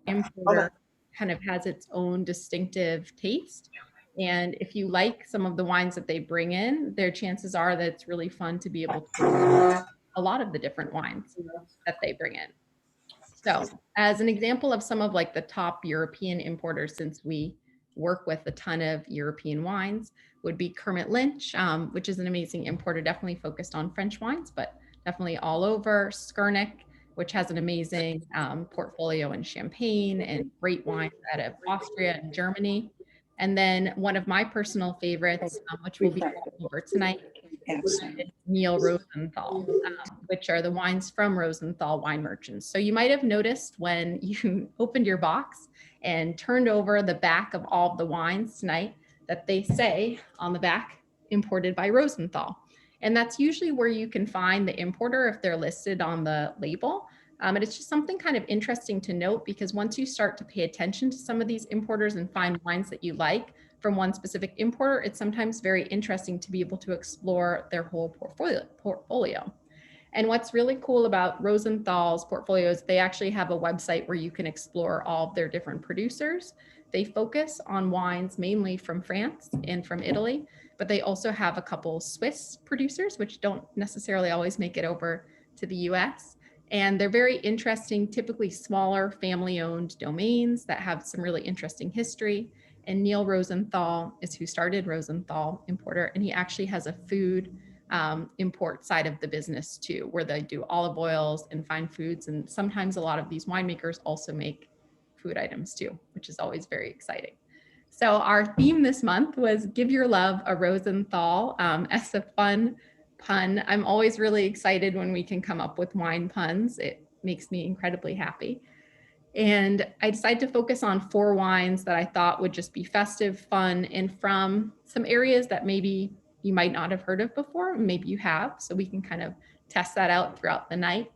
importer kind of has its own distinctive taste. And if you like some of the wines that they bring in, their chances are that it's really fun to be able to explore a lot of the different wines that they bring in. So, as an example of some of like the top European importers, since we work with a ton of European wines, would be Kermit Lynch, which is an amazing importer, definitely focused on French wines, but definitely all over. Skurnik, which has an amazing portfolio in Champagne and great wines out of Austria and Germany. And then one of my personal favorites, which we'll be going over tonight, Neil Rosenthal, which are the wines from Rosenthal Wine Merchants. So you might have noticed when you opened your box and turned over the back of all of the wines tonight that they say on the back, imported by Rosenthal. And that's usually where you can find the importer if they're listed on the label. And it's just something kind of interesting to note, because once you start to pay attention to some of these importers and find wines that you like from one specific importer, it's sometimes very interesting to be able to explore their whole portfolio. And what's really cool about Rosenthal's portfolio is they actually have a website where you can explore all of their different producers. They focus on wines mainly from France and from Italy, but they also have a couple Swiss producers, which don't necessarily always make it over to the US. And they're very interesting, typically smaller family-owned domains that have some really interesting history. And Neil Rosenthal is who started Rosenthal Importer, and he actually has a food import side of the business too, where they do olive oils and fine foods. And sometimes a lot of these winemakers also make food items too, which is always very exciting. So our theme this month was Give Your Love a Rosenthal, as a fun pun. I'm always really excited when we can come up with wine puns. It makes me incredibly happy. And I decided to focus on 4 wines that I thought would just be festive, fun, and from some areas that maybe you might not have heard of before, maybe you have, so we can kind of test that out throughout the night.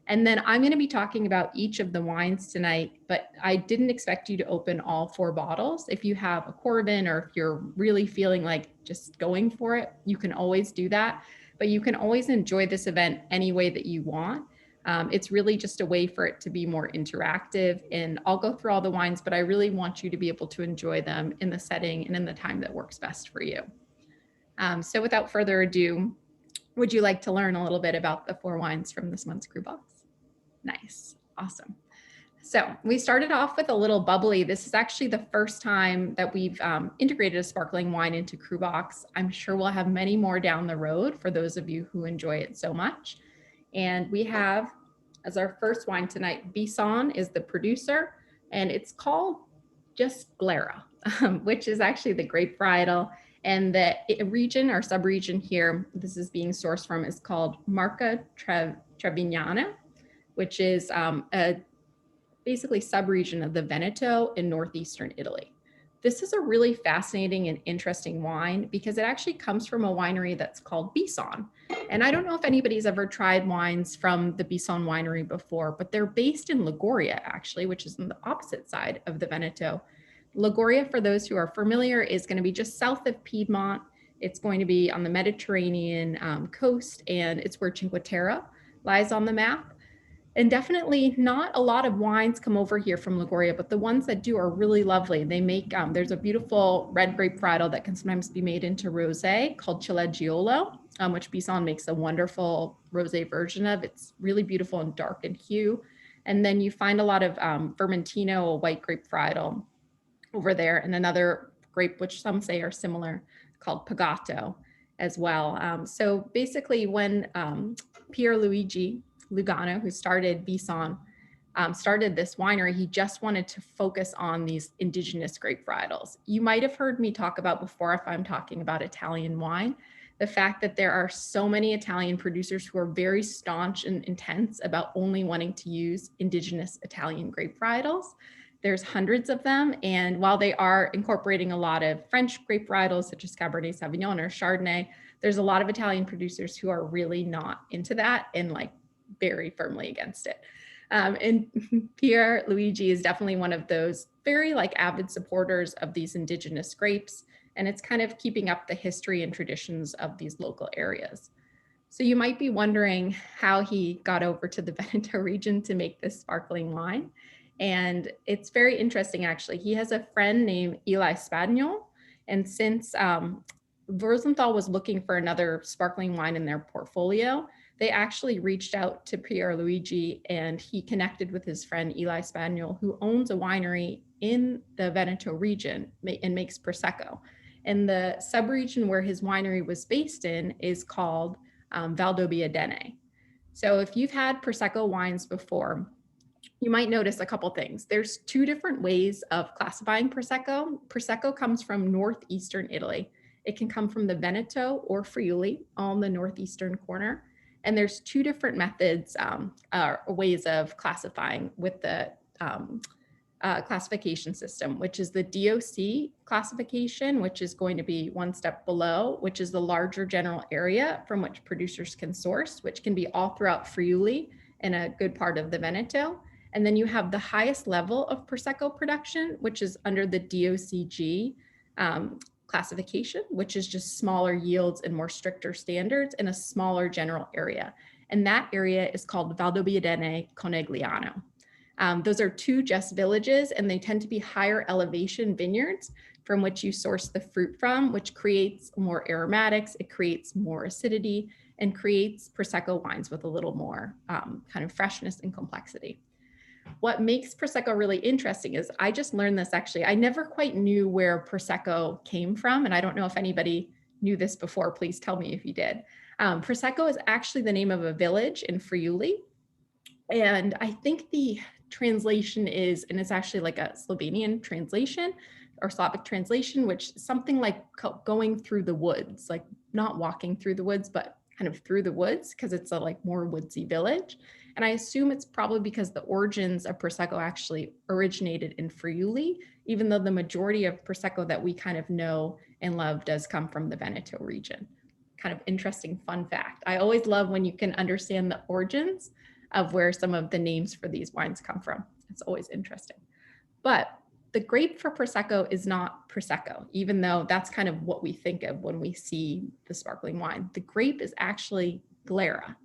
And then I'm going to be talking about each of the wines tonight, but I didn't expect you to open all 4 bottles. If you have a Corbin, or if you're really feeling like just going for it, you can always do that. But you can always enjoy this event any way that you want. It's really just a way for it to be more interactive. And I'll go through all the wines, but I really want you to be able to enjoy them in the setting and in the time that works best for you. So without further ado, would you like to learn a little bit about the 4 wines from this month's CruBox? Nice, awesome. So we started off with a little bubbly. This is actually the first time that we've integrated a sparkling wine into CruBox. I'm sure we'll have many more down the road for those of you who enjoy it so much. And we have, as our first wine tonight, Bison is the producer, and it's called just Glera, which is actually the grape varietal. And the region or subregion here this is being sourced from is called Marca Trevignana, which is a basically subregion of the Veneto in northeastern Italy. This is a really fascinating and interesting wine because it actually comes from a winery that's called Bison. And I don't know if anybody's ever tried wines from the Bison winery before, but they're based in Liguria, actually, which is on the opposite side of the Veneto. Liguria, for those who are familiar, is going to be just south of Piedmont. It's going to be on the Mediterranean coast, and it's where Cinque Terre lies on the map. And definitely not a lot of wines come over here from Liguria, but the ones that do are really lovely. They make, there's a beautiful red grape varietal that can sometimes be made into rosé called Ciliegio, which Bison makes a wonderful rosé version of. It's really beautiful and dark in hue. And then you find a lot of Vermentino, a white grape varietal over there, and another grape, which some say are similar, called Pagato as well. So basically when Pierluigi Lugano, who started Bison, started this winery, he just wanted to focus on these indigenous grape varietals. You might have heard me talk about before, if I'm talking about Italian wine, the fact that there are so many Italian producers who are very staunch and intense about only wanting to use indigenous Italian grape varietals. There's hundreds of them. And while they are incorporating a lot of French grape varietals, such as Cabernet Sauvignon or Chardonnay, there's a lot of Italian producers who are really not into that and like very firmly against it. And Pierluigi is definitely one of those very like avid supporters of these indigenous grapes. And it's kind of keeping up the history and traditions of these local areas. So you might be wondering how he got over to the Veneto region to make this sparkling wine. And it's very interesting, actually. He has a friend named Eli Spadniol. And since Rosenthal was looking for another sparkling wine in their portfolio, they actually reached out to Pierluigi, and he connected with his friend Eli Spadniol, who owns a winery in the Veneto region and makes Prosecco. And the subregion where his winery was based in is called Valdobbiadene. So if you've had Prosecco wines before, you might notice a couple things. There's two different ways of classifying Prosecco. Prosecco comes from northeastern Italy. It can come from the Veneto or Friuli, all in the northeastern corner. And there's two different methods, ways of classifying with the classification system, which is the DOC classification, which is going to be one step below, which is the larger general area from which producers can source, which can be all throughout Friuli and a good part of the Veneto. And then you have the highest level of Prosecco production, which is under the DOCG classification, which is just smaller yields and more stricter standards in a smaller general area. And that area is called Valdobbiadene Conegliano. Those are two just villages, and they tend to be higher elevation vineyards from which you source the fruit from, which creates more aromatics, it creates more acidity, and creates Prosecco wines with a little more kind of freshness and complexity. What makes Prosecco really interesting is I just learned this actually. I never quite knew where Prosecco came from, and I don't know if anybody knew this before. Please tell me if you did. Prosecco is actually the name of a village in Friuli, and I think the translation is, and it's actually like a Slovenian translation or Slavic translation, which is something like going through the woods, like not walking through the woods, but kind of through the woods, because it's a like more woodsy village. And I assume it's probably because the origins of Prosecco actually originated in Friuli, even though the majority of Prosecco that we kind of know and love does come from the Veneto region. Kind of interesting fun fact. I always love when you can understand the origins of where some of the names for these wines come from. It's always interesting. But the grape for Prosecco is not Prosecco, even though that's kind of what we think of when we see the sparkling wine. The grape is actually Glera.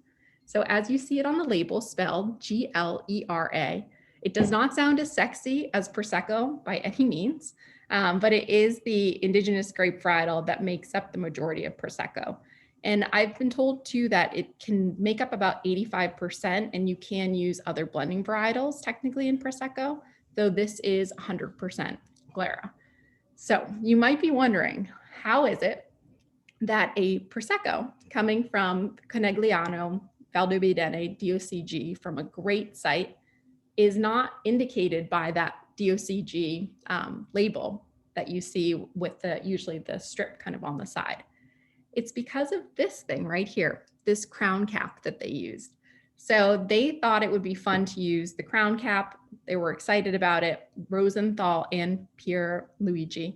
So as you see it on the label, spelled Glera, it does not sound as sexy as Prosecco by any means, but it is the indigenous grape varietal that makes up the majority of Prosecco. And I've been told too that it can make up about 85%, and you can use other blending varietals technically in Prosecco, though this is 100% Glera. So you might be wondering, how is it that a Prosecco coming from Conegliano, Valdobbiadene, DOCG, from a great site is not indicated by that DOCG label that you see with usually the strip kind of on the side? It's because of this thing right here, this crown cap that they used. So they thought it would be fun to use the crown cap. They were excited about it. Rosenthal and Pierluigi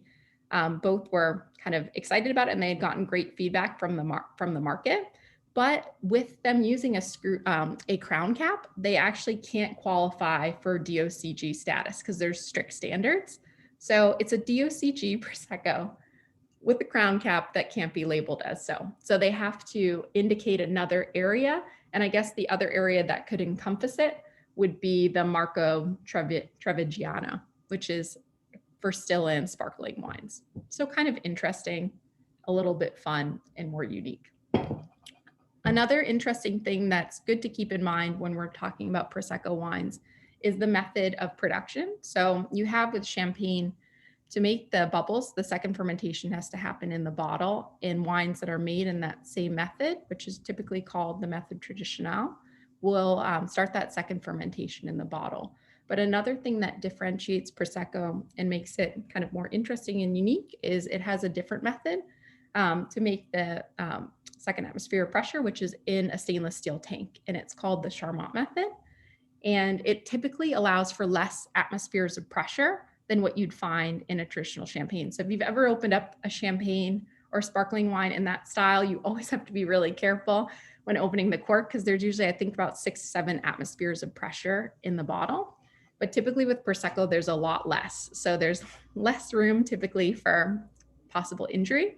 both were kind of excited about it, and they had gotten great feedback from the market. But with them using a crown cap, they actually can't qualify for DOCG status because there's strict standards. So it's a DOCG Prosecco with the crown cap that can't be labeled as so. So they have to indicate another area. And I guess the other area that could encompass it would be the Marco Trevigiano, which is for still and sparkling wines. So kind of interesting, a little bit fun and more unique. Another interesting thing that's good to keep in mind when we're talking about Prosecco wines is the method of production. So you have with champagne, to make the bubbles, the second fermentation has to happen in the bottle. In wines that are made in that same method, which is typically called the method traditionnel, we'll start that second fermentation in the bottle. But another thing that differentiates Prosecco and makes it kind of more interesting and unique is it has a different method to make the second atmosphere of pressure, which is in a stainless steel tank, and it's called the Charmat method. And it typically allows for less atmospheres of pressure than what you'd find in a traditional champagne. So if you've ever opened up a champagne or sparkling wine in that style, you always have to be really careful when opening the cork, because there's usually, I think, about 6 to 7 atmospheres of pressure in the bottle. But typically with Prosecco, there's a lot less. So there's less room typically for possible injury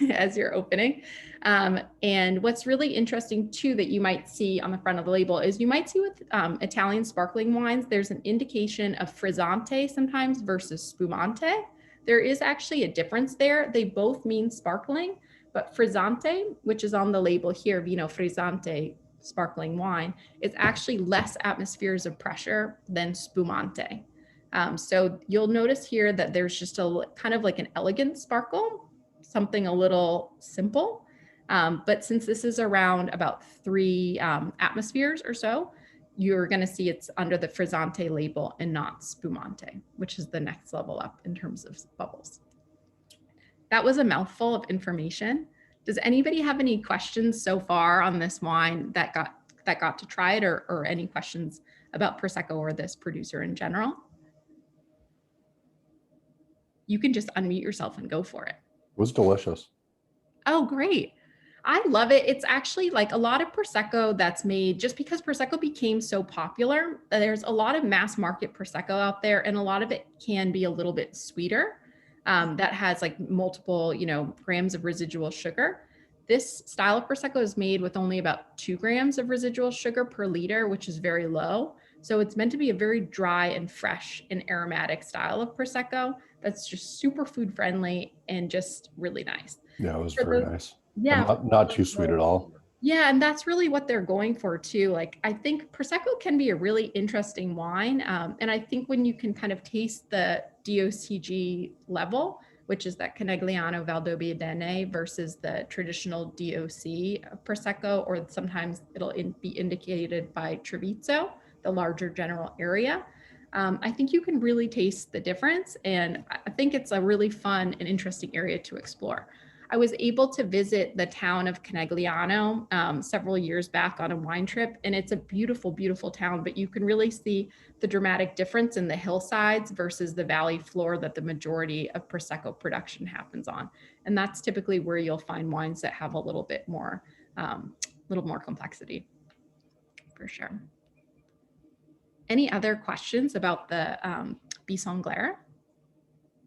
as you're opening. And what's really interesting too that you might see on the front of the label is you might see with Italian sparkling wines, there's an indication of frizzante sometimes versus spumante. There is actually a difference there. They both mean sparkling, but frizzante, which is on the label here, Vino Frizzante sparkling wine, is actually less atmospheres of pressure than spumante. So you'll notice here that there's just a kind of like an elegant sparkle, something a little simple. But since this is around about 3 atmospheres or so, you're going to see it's under the frizzante label and not spumante, which is the next level up in terms of bubbles. That was a mouthful of information. Does anybody have any questions so far on this wine that got to try it, or any questions about Prosecco or this producer in general? You can just unmute yourself and go for it. It was delicious. Oh, great. I love it. It's actually like a lot of Prosecco that's made just because Prosecco became so popular. There's a lot of mass market Prosecco out there, and a lot of it can be a little bit sweeter. That has like multiple, grams of residual sugar. This style of Prosecco is made with only about 2 grams of residual sugar per liter, which is very low. So it's meant to be a very dry and fresh and aromatic style of Prosecco that's just super food friendly and just really nice. Yeah, it was very nice. Yeah. Not too sweet at all. Yeah, and that's really what they're going for too. Like, I think Prosecco can be a really interesting wine. And I think when you can kind of taste the DOCG level, which is that Conegliano Valdobbiadene versus the traditional DOC of Prosecco, or sometimes it'll be indicated by Treviso, the larger general area. I think you can really taste the difference. And I think it's a really fun and interesting area to explore. I was able to visit the town of Conegliano several years back on a wine trip, and it's a beautiful, beautiful town, but you can really see the dramatic difference in the hillsides versus the valley floor that the majority of Prosecco production happens on. And that's typically where you'll find wines that have a little bit more, complexity, for sure. Any other questions about the Bisonglera?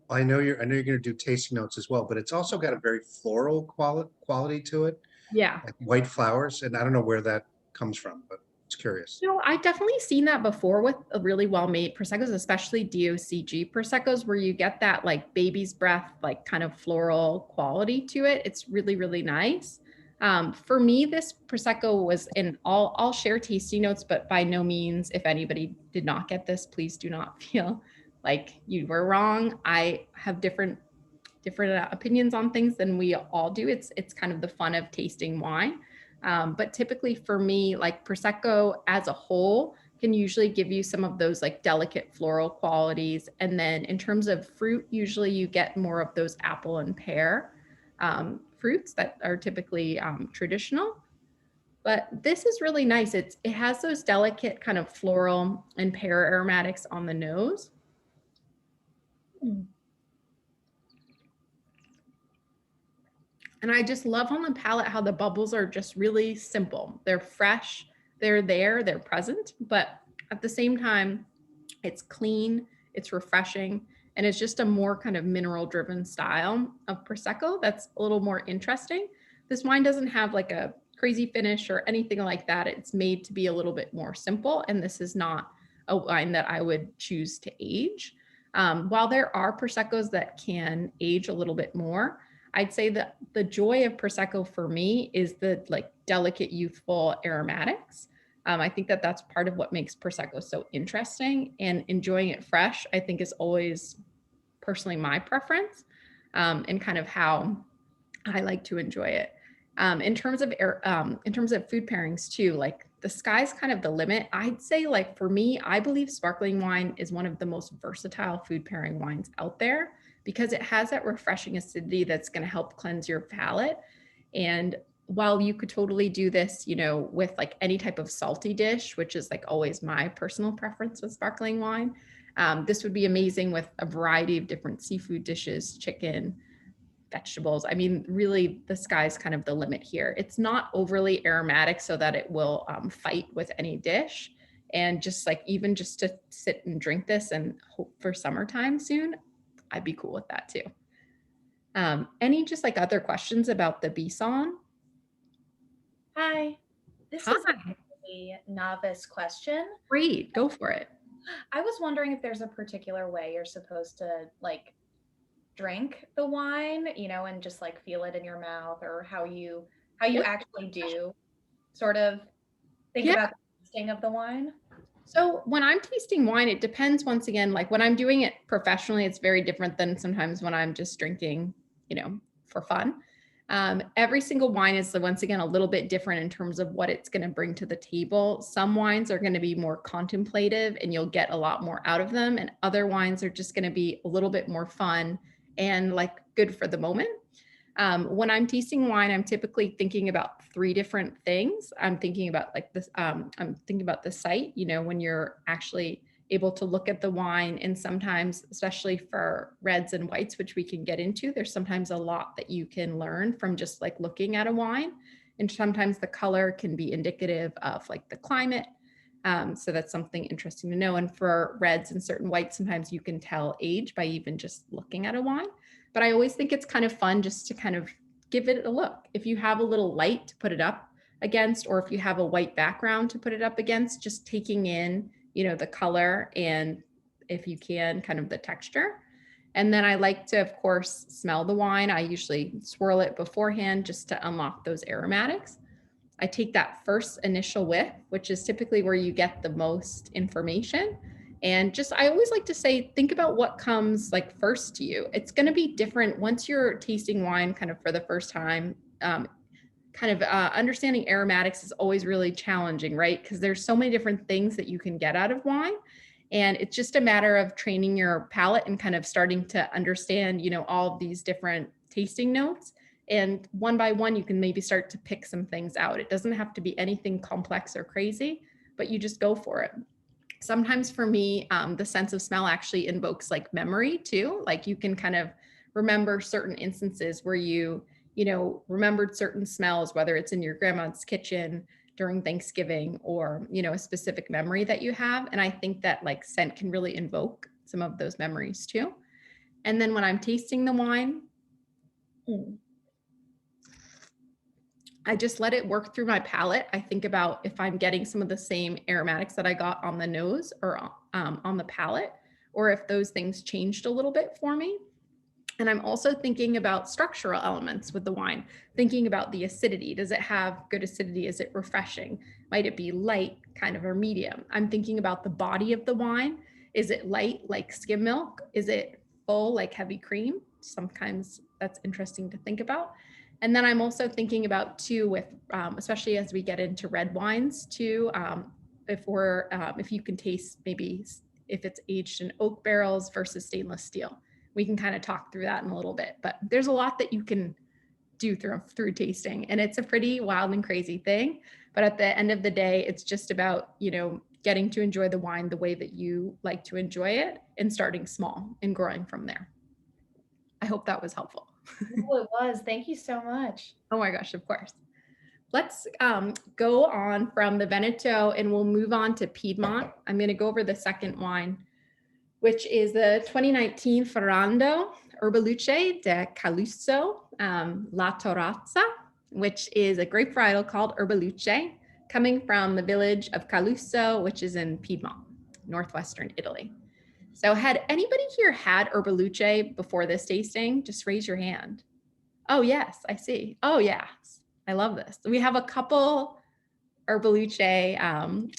I know you're going to do tasting notes as well, but it's also got a very floral quality to it. Yeah. Like white flowers. And I don't know where that comes from, but it's curious. I've definitely seen that before with a really well-made Proseccos, especially DOCG Proseccos, where you get that like baby's breath, like kind of floral quality to it. It's really, really nice. For me, this Prosecco was I'll share tasting notes, but by no means, if anybody did not get this, please do not feel like you were wrong. I have different opinions on things than we all do. It's kind of the fun of tasting wine. But typically for me, like Prosecco as a whole can usually give you some of those like delicate floral qualities. And then in terms of fruit, usually you get more of those apple and pear fruits that are typically traditional. But this is really nice. It has those delicate kind of floral and pear aromatics on the nose. And I just love on the palate how the bubbles are just really simple. They're fresh, they're there, they're present, but at the same time, it's clean, it's refreshing, and it's just a more kind of mineral driven style of Prosecco that's a little more interesting. This wine doesn't have like a crazy finish or anything like that. It's made to be a little bit more simple, and this is not a wine that I would choose to age. While there are Proseccos that can age a little bit more, I'd say that the joy of Prosecco for me is the like delicate, youthful aromatics. I think that that's part of what makes Prosecco so interesting, and enjoying it fresh, I think, is always personally my preference, and kind of how I like to enjoy it. In terms of food pairings too, like the sky's kind of the limit. I'd say, like, for me, I believe sparkling wine is one of the most versatile food pairing wines out there, because it has that refreshing acidity that's going to help cleanse your palate. And while you could totally do this, with like any type of salty dish, which is like always my personal preference with sparkling wine, this would be amazing with a variety of different seafood dishes, chicken, vegetables. I mean, really, the sky's kind of the limit here. It's not overly aromatic so that it will fight with any dish. And just like, even just to sit and drink this and hope for summertime soon, I'd be cool with that too. Any just like other questions about the Bison? Hi, this is Hi, a novice question. great, go for it. I was wondering if there's a particular way you're supposed to like drink the wine, and just like feel it in your mouth, or how you Yeah. actually do sort of think Yeah. about the tasting of the wine. So when I'm tasting wine, it depends once again, like when I'm doing it professionally, it's very different than sometimes when I'm just drinking, for fun. Every single wine is once again a little bit different in terms of what it's going to bring to the table. Some wines are going to be more contemplative and you'll get a lot more out of them. And other wines are just going to be a little bit more fun and like good for the moment. When I'm tasting wine, I'm typically thinking about three different things. I'm thinking about like this, I'm thinking about the sight, when you're actually able to look at the wine. And sometimes, especially for reds and whites, which we can get into, there's sometimes a lot that you can learn from just like looking at a wine. And sometimes the color can be indicative of like the climate. So that's something interesting to know. And for reds and certain whites, sometimes you can tell age by even just looking at a wine. But I always think it's kind of fun just to kind of give it a look. If you have a little light to put it up against, or if you have a white background to put it up against, just taking in, the color and if you can, kind of the texture. And then I like to, of course, smell the wine. I usually swirl it beforehand just to unlock those aromatics. I take that first initial whiff, which is typically where you get the most information. And just, I always like to say, think about what comes like first to you. It's going to be different once you're tasting wine kind of for the first time. Understanding aromatics is always really challenging, right? Because there's so many different things that you can get out of wine. And it's just a matter of training your palate and kind of starting to understand, all of these different tasting notes. And one by one, you can maybe start to pick some things out. It doesn't have to be anything complex or crazy, but you just go for it. Sometimes for me, the sense of smell actually invokes like memory too. Like you can kind of remember certain instances where you remembered certain smells, whether it's in your grandma's kitchen during Thanksgiving or, a specific memory that you have. And I think that like scent can really invoke some of those memories too. And then when I'm tasting the wine, I just let it work through my palate. I think about if I'm getting some of the same aromatics that I got on the nose or on the palate, or if those things changed a little bit for me. And I'm also thinking about structural elements with the wine, thinking about the acidity. Does it have good acidity? Is it refreshing? Might it be light, kind of, or medium? I'm thinking about the body of the wine. Is it light, like skim milk? Is it full, like heavy cream? Sometimes that's interesting to think about. And then I'm also thinking about too, with especially as we get into red wines too, if you can taste maybe if it's aged in oak barrels versus stainless steel. We can kind of talk through that in a little bit, but there's a lot that you can do through tasting, and it's a pretty wild and crazy thing. But at the end of the day, it's just about, getting to enjoy the wine the way that you like to enjoy it and starting small and growing from there. I hope that was helpful. Oh, it was. Thank you so much. Oh my gosh, of course. Let's go on from the Veneto and we'll move on to Piedmont. I'm going to go over the second wine, which is the 2019 Ferrando Erbaluce de Calusso La Torrazza, which is a grape varietal called Erbaluce, coming from the village of Calusso, which is in Piedmont, northwestern Italy. So had anybody here had Erbaluce before this tasting? Just raise your hand. Oh, yes, I see. Oh, yes. I love this. We have a couple Herbaluce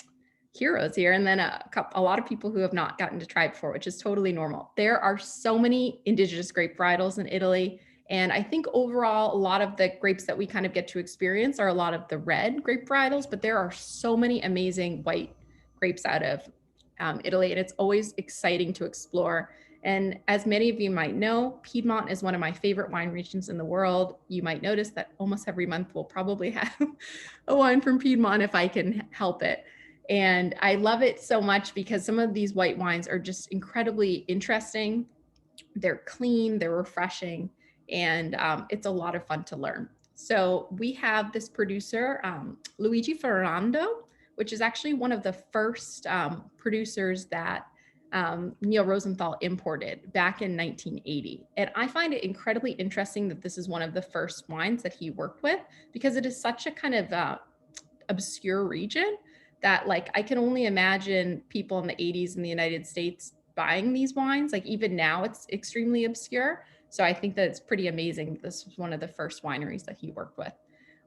heroes here, and then a lot of people who have not gotten to try it before, which is totally normal. There are so many indigenous grape varietals in Italy. And I think overall, a lot of the grapes that we kind of get to experience are a lot of the red grape varietals, but there are so many amazing white grapes out of Italy. And it's always exciting to explore. And as many of you might know, Piedmont is one of my favorite wine regions in the world. You might notice that almost every month we'll probably have a wine from Piedmont if I can help it. And I love it so much because some of these white wines are just incredibly interesting. They're clean, they're refreshing, and it's a lot of fun to learn. So we have this producer, Luigi Ferrando, which is actually one of the first producers that Neil Rosenthal imported back in 1980. And I find it incredibly interesting that this is one of the first wines that he worked with, because it is such a kind of obscure region that, like, I can only imagine people in the 80s in the United States buying these wines. Like, even now it's extremely obscure. So I think that it's pretty amazing. This was one of the first wineries that he worked with.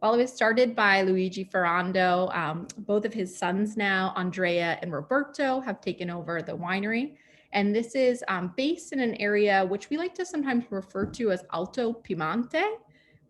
Well, it was started by Luigi Ferrando. Both of his sons now, Andrea and Roberto, have taken over the winery. And this is based in an area which we like to sometimes refer to as Alto Piemonte.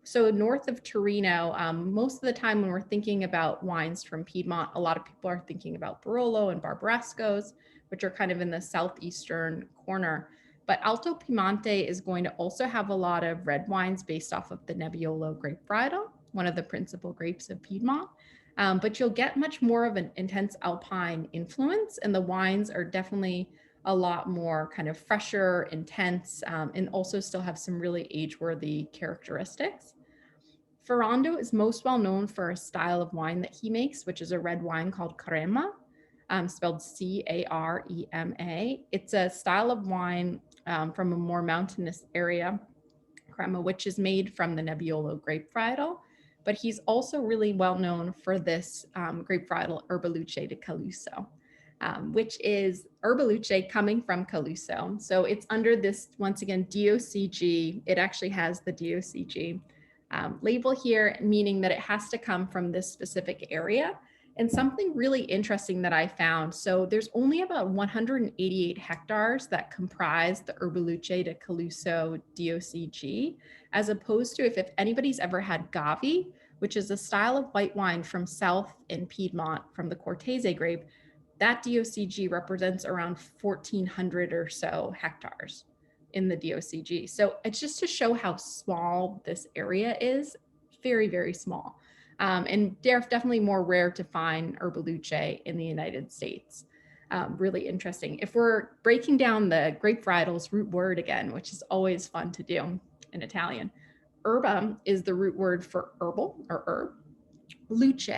So north of Torino, most of the time when we're thinking about wines from Piedmont, a lot of people are thinking about Barolo and Barbarescos, which are kind of in the southeastern corner. But Alto Piemonte is going to also have a lot of red wines based off of the Nebbiolo grape varietal, one of the principal grapes of Piedmont. But you'll get much more of an intense alpine influence, and the wines are definitely a lot more kind of fresher, intense, and also still have some really age-worthy characteristics. Ferrando is most well known for a style of wine that he makes, which is a red wine called Crema, spelled Carema. It's a style of wine from a more mountainous area, Crema, which is made from the Nebbiolo grape varietal. But he's also really well known for this grape varietal Erbaluce de Caluso, which is Erbaluce coming from Caluso. So it's under this, once again, DOCG. It actually has the DOCG label here, meaning that it has to come from this specific area. And something really interesting that I found, so there's only about 188 hectares that comprise the Erbaluce de Caluso DOCG, as opposed to if anybody's ever had Gavi, which is a style of white wine from south in Piedmont from the Cortese grape, that DOCG represents around 1,400 or so hectares in the DOCG. So it's just to show how small this area is, very, very small. And they're definitely more rare to find Erbaluce in the United States. Really interesting. If we're breaking down the grape varietals root word again, which is always fun to do in Italian, herba is the root word for herbal or herb. Luce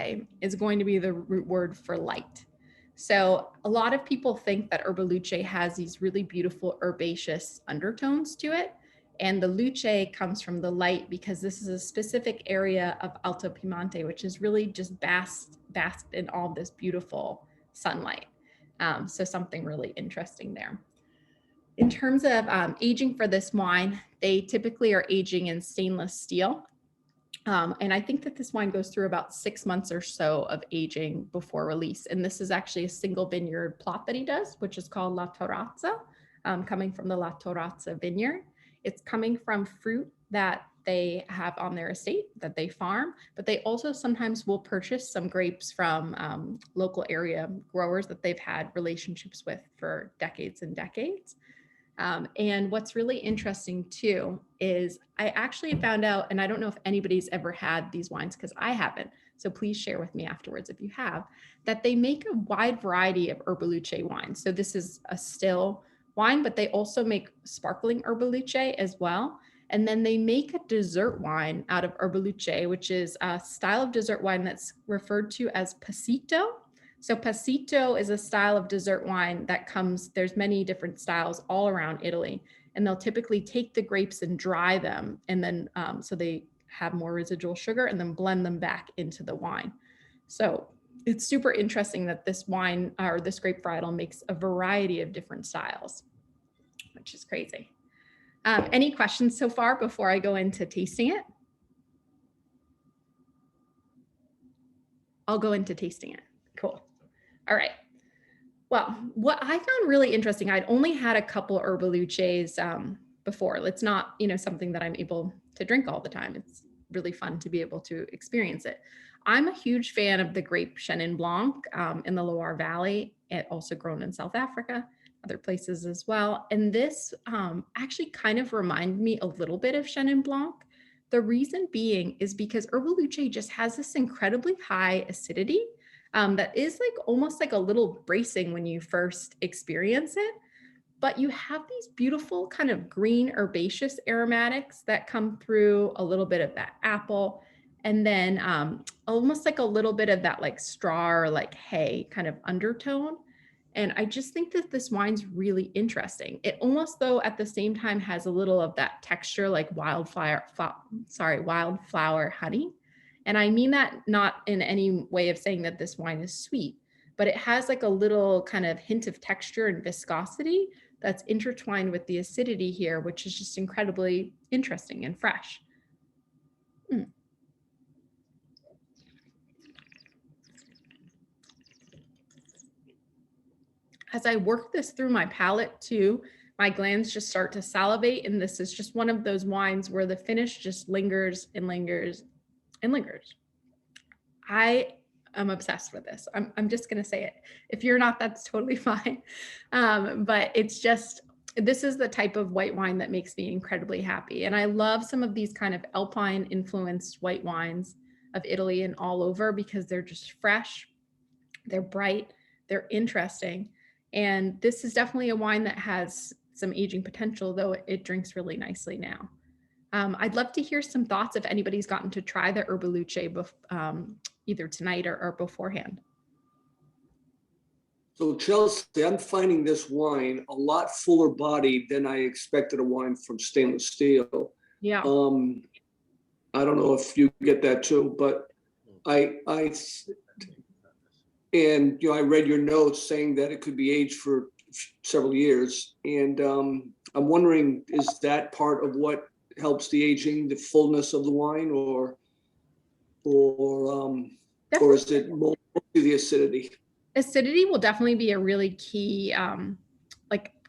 is going to be the root word for light. So a lot of people think that Erbaluce has these really beautiful herbaceous undertones to it. And the luce comes from the light because this is a specific area of Alto Piemonte, which is really just basked in all this beautiful sunlight. So something really interesting there. In terms of aging for this wine, they typically are aging in stainless steel. And I think that this wine goes through about 6 months or so of aging before release. And this is actually a single vineyard plot that he does, which is called La Torrazza, coming from the La Torrazza vineyard. It's coming from fruit that they have on their estate that they farm, but they also sometimes will purchase some grapes from local area growers that they've had relationships with for decades and decades. And what's really interesting too is I actually found out, and I don't know if anybody's ever had these wines because I haven't, so please share with me afterwards if you have, that they make a wide variety of Erbaluce wines. So this is a still wine, but they also make sparkling Erbaluce as well. And then they make a dessert wine out of Erbaluce, which is a style of dessert wine that's referred to as passito. So passito is a style of dessert wine that comes, there's many different styles all around Italy, and they'll typically take the grapes and dry them, and then so they have more residual sugar, and then blend them back into the wine. So it's super interesting that this wine or this grape varietal makes a variety of different styles, which is crazy. Any questions so far before I go into tasting it? I'll go into tasting it. Cool. All right. Well, what I found really interesting, I'd only had a couple Erbaluces before. It's not, something that I'm able to drink all the time. It's really fun to be able to experience it. I'm a huge fan of the grape Chenin Blanc in the Loire Valley. It also grown in South Africa, other places as well. And this actually kind of reminded me a little bit of Chenin Blanc. The reason being is because Erbaluce just has this incredibly high acidity that is like almost like a little bracing when you first experience it. But you have these beautiful kind of green herbaceous aromatics that come through, a little bit of that apple, and then almost like a little bit of that like straw or like hay kind of undertone. And I just think that this wine's really interesting. It almost, though, at the same time has a little of that texture like wildflower honey. And I mean that not in any way of saying that this wine is sweet, but it has like a little kind of hint of texture and viscosity that's intertwined with the acidity here, which is just incredibly interesting and fresh. Mm. As I work this through my palate too, my glands just start to salivate. And this is just one of those wines where the finish just lingers and lingers and lingers. I am obsessed with this. I'm just going to say it. If you're not, that's totally fine. But it's just, this is the type of white wine that makes me incredibly happy. And I love some of these kind of Alpine influenced white wines of Italy and all over because they're just fresh, they're bright, they're interesting. And this is definitely a wine that has some aging potential, though it drinks really nicely now. I'd love to hear some thoughts if anybody's gotten to try the Herbaluce either tonight or beforehand. So Chelsea, I'm finding this wine a lot fuller bodied than I expected a wine from stainless steel. Yeah. I don't know if you get that too, but I read your notes saying that it could be aged for several years. And I'm wondering, is that part of what helps the aging, the fullness of the wine, or is it mostly the acidity? Acidity will definitely be a really key,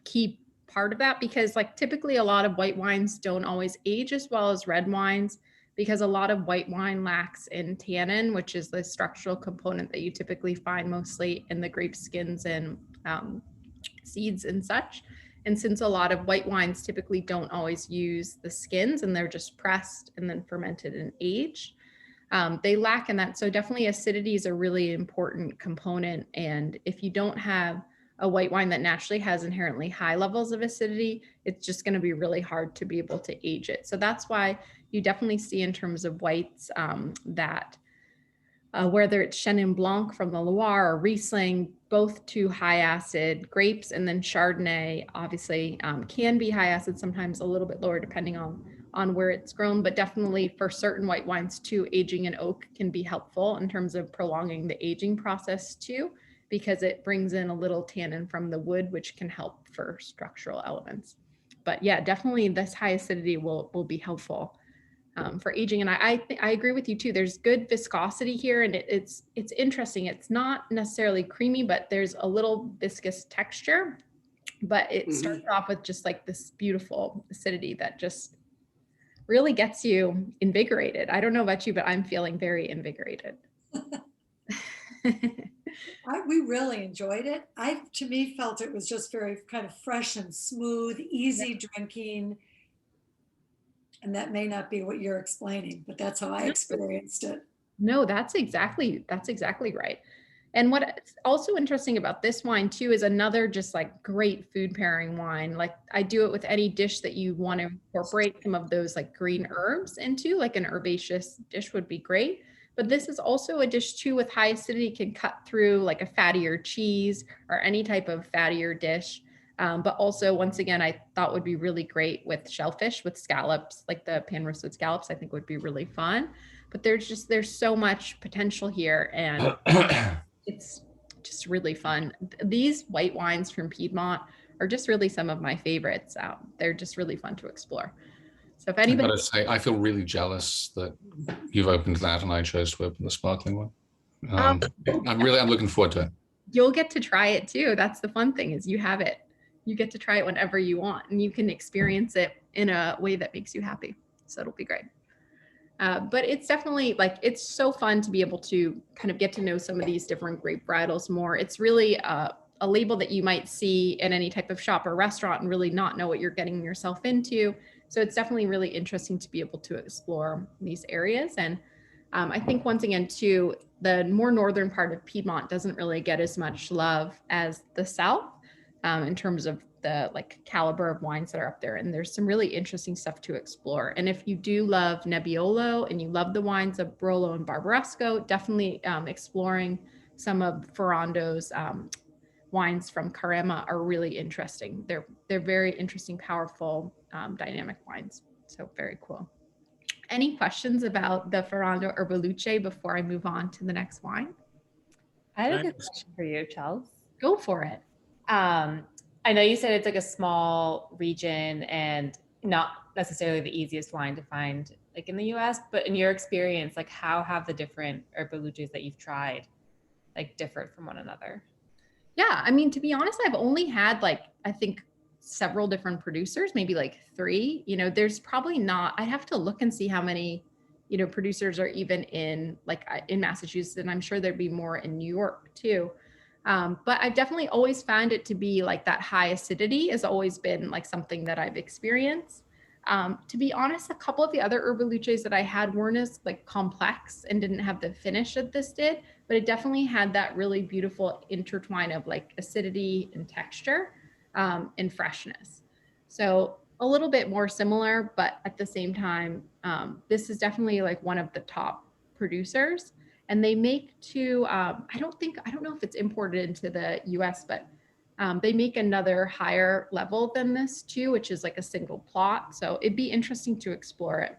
key part of that, because like typically a lot of white wines don't always age as well as red wines, because a lot of white wine lacks in tannin, which is the structural component that you typically find mostly in the grape skins and seeds and such. And since a lot of white wines typically don't always use the skins and they're just pressed and then fermented and aged, they lack in that. So definitely acidity is a really important component. And if you don't have a white wine that naturally has inherently high levels of acidity, it's just going to be really hard to be able to age it. So that's why you definitely see in terms of whites that whether it's Chenin Blanc from the Loire or Riesling, both two high acid grapes, and then Chardonnay obviously can be high acid, sometimes a little bit lower depending on where it's grown, but definitely for certain white wines too, aging in oak can be helpful in terms of prolonging the aging process too, because it brings in a little tannin from the wood, which can help for structural elements. But yeah, definitely this high acidity will be helpful for aging. And I agree with you too. There's good viscosity here, and it's interesting. It's not necessarily creamy, but there's a little viscous texture, but it starts off with just like this beautiful acidity that just really gets you invigorated. I don't know about you, but I'm feeling very invigorated. We really enjoyed it. To me, felt it was just very kind of fresh and smooth, easy drinking. And that may not be what you're explaining, but that's how I experienced it. No, that's exactly right. And what's also interesting about this wine too is another just like great food pairing wine. Like I do it with any dish that you want to incorporate some of those like green herbs into, like an herbaceous dish would be great. But this is also a dish too with high acidity, can cut through like a fattier cheese or any type of fattier dish. But also, once again, I thought would be really great with shellfish, with scallops, like the pan roasted scallops, I think would be really fun. But there's so much potential here, and it's just really fun. These white wines from Piedmont are just really some of my favorites. They're just really fun to explore. So if anybody, I've got to say, I feel really jealous that you've opened that and I chose to open the sparkling one. I'm looking forward to it. You'll get to try it too. That's the fun thing, is you have it. You get to try it whenever you want, and you can experience it in a way that makes you happy. So it'll be great. But it's definitely like, it's so fun to be able to kind of get to know some of these different grape varietals more. It's really a label that you might see in any type of shop or restaurant and really not know what you're getting yourself into. So it's definitely really interesting to be able to explore these areas. And I think once again too, the more northern part of Piedmont doesn't really get as much love as the South in terms of the like caliber of wines that are up there. And there's some really interesting stuff to explore. And if you do love Nebbiolo and you love the wines of Barolo and Barbaresco, definitely exploring some of Ferrando's wines from Carema are really interesting. They're very interesting, powerful, dynamic wines. So very cool. Any questions about the Ferrando Herboluce before I move on to the next wine? I had a good question for you, Charles. Go for it. I know you said it's like a small region and not necessarily the easiest wine to find like in the US, but in your experience, like how have the different Herboluces that you've tried like differed from one another? Yeah, I mean, to be honest, I've only had like, I think several different producers, maybe like 3. You know, there's probably not, I'd have to look and see how many, you know, producers are even in like in Massachusetts, and I'm sure there'd be more in New York too. But I've definitely always found it to be like that high acidity has always been like something that I've experienced. To be honest, a couple of the other Herboluces that I had weren't as like complex and didn't have the finish that this did, but it definitely had that really beautiful intertwine of like acidity and texture, and freshness. So a little bit more similar, but at the same time, this is definitely like one of the top producers. And they make I don't know if it's imported into the US, but they make another higher level than this too, which is like a single plot. So it'd be interesting to explore it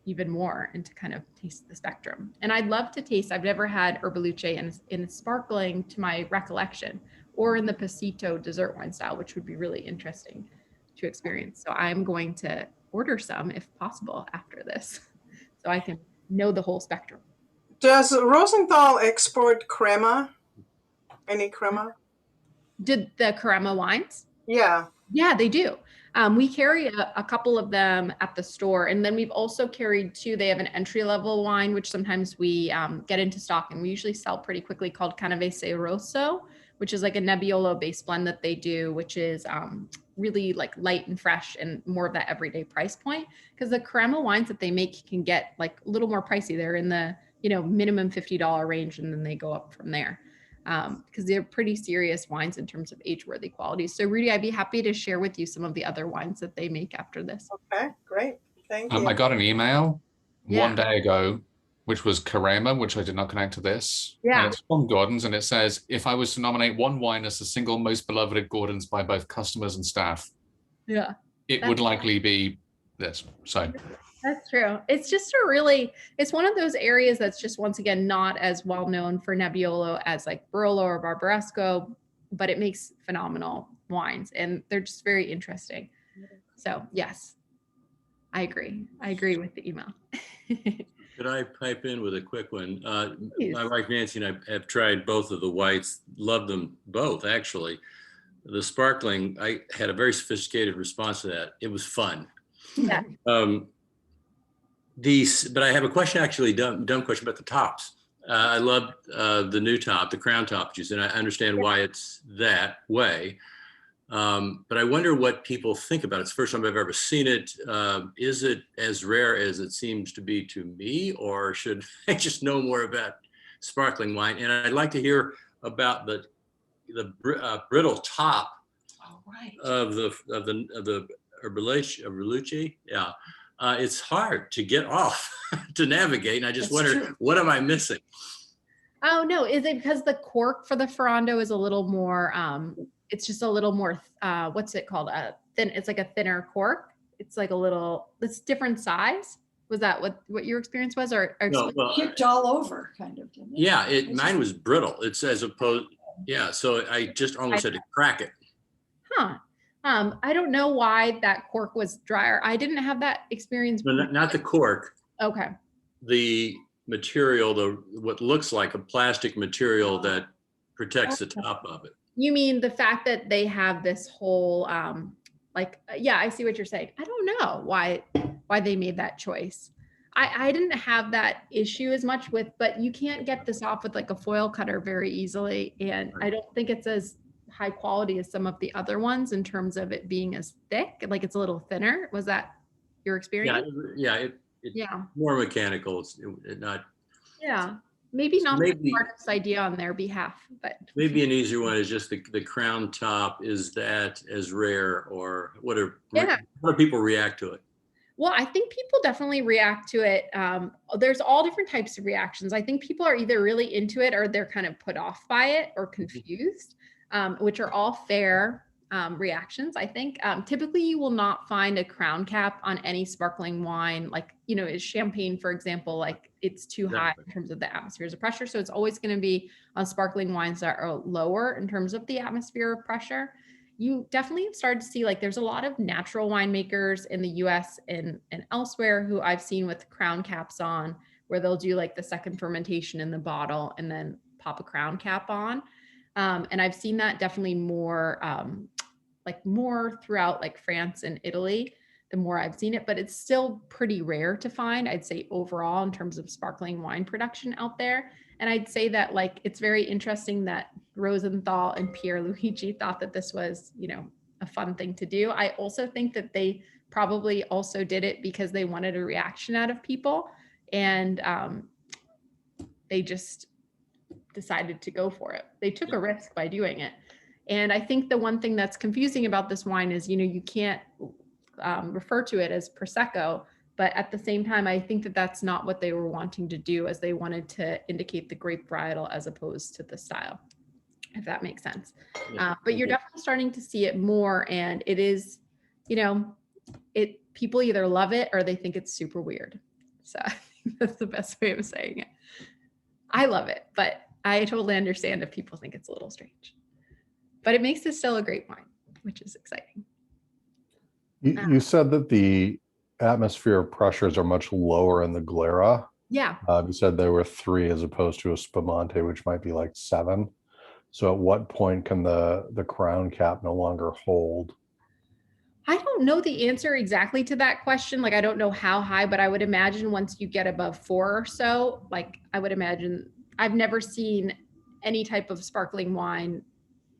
even more and to kind of taste the spectrum. And I'd love to taste, I've never had Herboluce in sparkling to my recollection, or in the Pasito dessert wine style, which would be really interesting to experience. So I'm going to order some if possible after this, so I can know the whole spectrum. Does Rosenthal export crema? Any crema? Did the Carema wines? Yeah. Yeah, they do. We carry a couple of them at the store, and then we've also carried 2. They have an entry level wine, which sometimes we get into stock, and we usually sell pretty quickly, called Canavese Rosso, which is like a Nebbiolo based blend that they do, which is really like light and fresh and more of that everyday price point. Because the Carema wines that they make can get like a little more pricey. They're in the, you know, minimum $50 range, and then they go up from there. Because they're pretty serious wines in terms of age-worthy qualities. So Rudy, I'd be happy to share with you some of the other wines that they make after this. Okay, great. Thank you. I got an email Yeah. one day ago, which was Carema, which I did not connect to this. Yeah. And it's from Gordon's, and it says, if I was to nominate one wine as the single most beloved at Gordon's by both customers and staff, Yeah. it would likely be this. So That's true. It's just it's one of those areas that's just, once again, not as well known for Nebbiolo as like Barolo or Barbaresco, but it makes phenomenal wines, and they're just very interesting. So yes, I agree. I agree with the email. Could I pipe in with a quick one? Please. My wife Nancy and I have tried both of the whites, loved them both actually. The sparkling, I had a very sophisticated response to that. It was fun. Yeah. But I have a question, actually, dumb question about the tops. I love the new top, the crown top juice, and I understand why it's that way. But I wonder what people think about it. It's the first time I've ever seen it. Is it as rare as it seems to be to me, or should I just know more about sparkling wine? And I'd like to hear about the brittle top of the Herboluce. Yeah. It's hard to get off to navigate. And I just wonder, what am I missing? Oh, no. Is it because the cork for the Ferrando is a little more, it's just a little more, what's it called? Thin. It's like a thinner cork. It's like it's different size. Was that what your experience was? Or No, well, Kicked all over, kind of. Didn't it? yeah, mine was brittle. It's as opposed, yeah. So I just almost had to crack it. Huh. I don't know why that cork was drier. I didn't have that experience. No, not the cork. Okay. The material, what looks like a plastic material that protects the top of it. You mean the fact that they have this whole, yeah, I see what you're saying. I don't know why they made that choice. I didn't have that issue as much with, but you can't get this off with like a foil cutter very easily. And I don't think it's as high quality as some of the other ones in terms of it being as thick, like it's a little thinner. Was that your experience? Yeah, Yeah. More mechanical. It's not. Yeah. Maybe not the smartest idea on their behalf, but maybe an easier one is just the crown top. Is that as rare, or how do people react to it? Well, I think people definitely react to it. There's all different types of reactions. I think people are either really into it or they're kind of put off by it or confused. which are all fair reactions, I think. Typically, you will not find a crown cap on any sparkling wine, like, is champagne, for example, like it's too high in terms of the atmospheres of pressure. So it's always going to be on sparkling wines that are lower in terms of the atmosphere of pressure. You definitely have started to see, like, there's a lot of natural winemakers in the US and elsewhere who I've seen with crown caps on, where they'll do like the second fermentation in the bottle and then pop a crown cap on. And I've seen that definitely more throughout like France and Italy, the more I've seen it, but it's still pretty rare to find, I'd say, overall in terms of sparkling wine production out there. And I'd say that, like, it's very interesting that Rosenthal and Pierluigi thought that this was, a fun thing to do. I also think that they probably also did it because they wanted a reaction out of people, and they just decided to go for it. They took a risk by doing it. And I think the one thing that's confusing about this wine is, you can't refer to it as Prosecco, but at the same time, I think that that's not what they were wanting to do, as they wanted to indicate the grape varietal as opposed to the style, if that makes sense. But you're definitely starting to see it more, and it is, people either love it or they think it's super weird. So I think that's the best way of saying it. I love it, but I totally understand if people think it's a little strange. But it makes it still a great wine, which is exciting. You said that the atmosphere pressures are much lower in the Glera. Yeah. You said there were 3 as opposed to a Spumante, which might be like 7. So at what point can the crown cap no longer hold? I don't know the answer exactly to that question. Like, I don't know how high, but I would imagine once you get above 4 or so, like, I would imagine, I've never seen any type of sparkling wine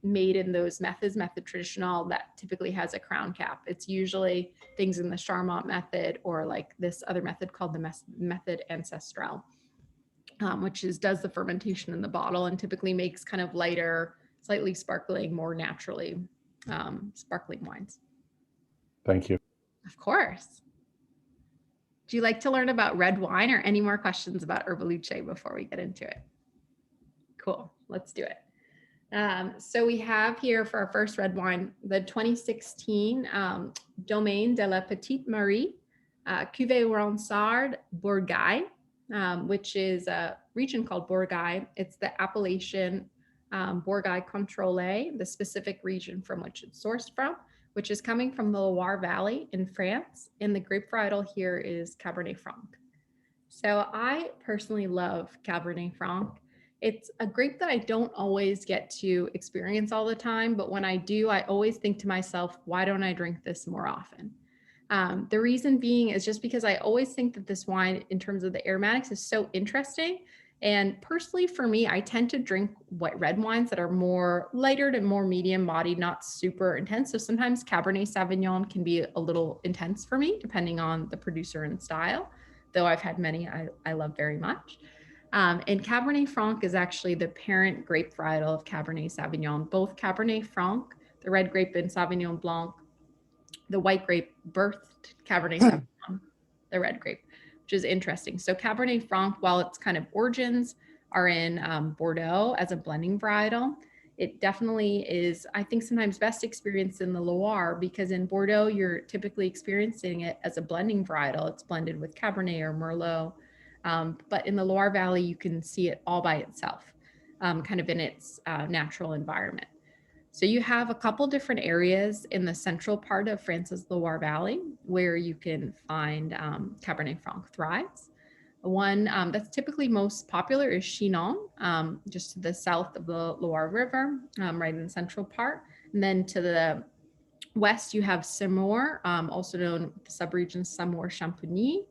made in those methods, method traditional, that typically has a crown cap. It's usually things in the Charmant method, or like this other method called the method ancestral, which does the fermentation in the bottle and typically makes kind of lighter, slightly sparkling, more naturally sparkling wines. Thank you. Of course. Do you like to learn about red wine, or any more questions about Herboluce before we get into it? Cool, let's do it. So we have here for our first red wine, the 2016 Domaine de la Petite Marie, Cuvée Ronsard Bourgaille, which is a region called Bourgaille. It's the appellation Bourgaille Contrôlée, the specific region from which it's sourced from, which is coming from the Loire Valley in France. And the grape varietal here is Cabernet Franc. So I personally love Cabernet Franc. It's a grape that I don't always get to experience all the time, but when I do, I always think to myself, why don't I drink this more often? The reason being is just because I always think that this wine, in terms of the aromatics, is so interesting. And personally, for me, I tend to drink red wines that are more lighter to more medium bodied, not super intense. So sometimes Cabernet Sauvignon can be a little intense for me, depending on the producer and style, though I've had many I love very much. And Cabernet Franc is actually the parent grape varietal of Cabernet Sauvignon. Both Cabernet Franc, the red grape, and Sauvignon Blanc, the white grape, birthed Cabernet Sauvignon, the red grape, which is interesting. So Cabernet Franc, while its kind of origins are in Bordeaux as a blending varietal, it definitely is, I think, sometimes best experienced in the Loire, because in Bordeaux, you're typically experiencing it as a blending varietal. It's blended with Cabernet or Merlot. But in the Loire Valley, you can see it all by itself, kind of in its natural environment. So you have a couple different areas in the central part of France's Loire Valley where you can find Cabernet Franc thrives. One that's typically most popular is Chinon, just to the south of the Loire River, right in the central part. And then to the west, you have Saumur, also known with the subregion Saumur-Champigny.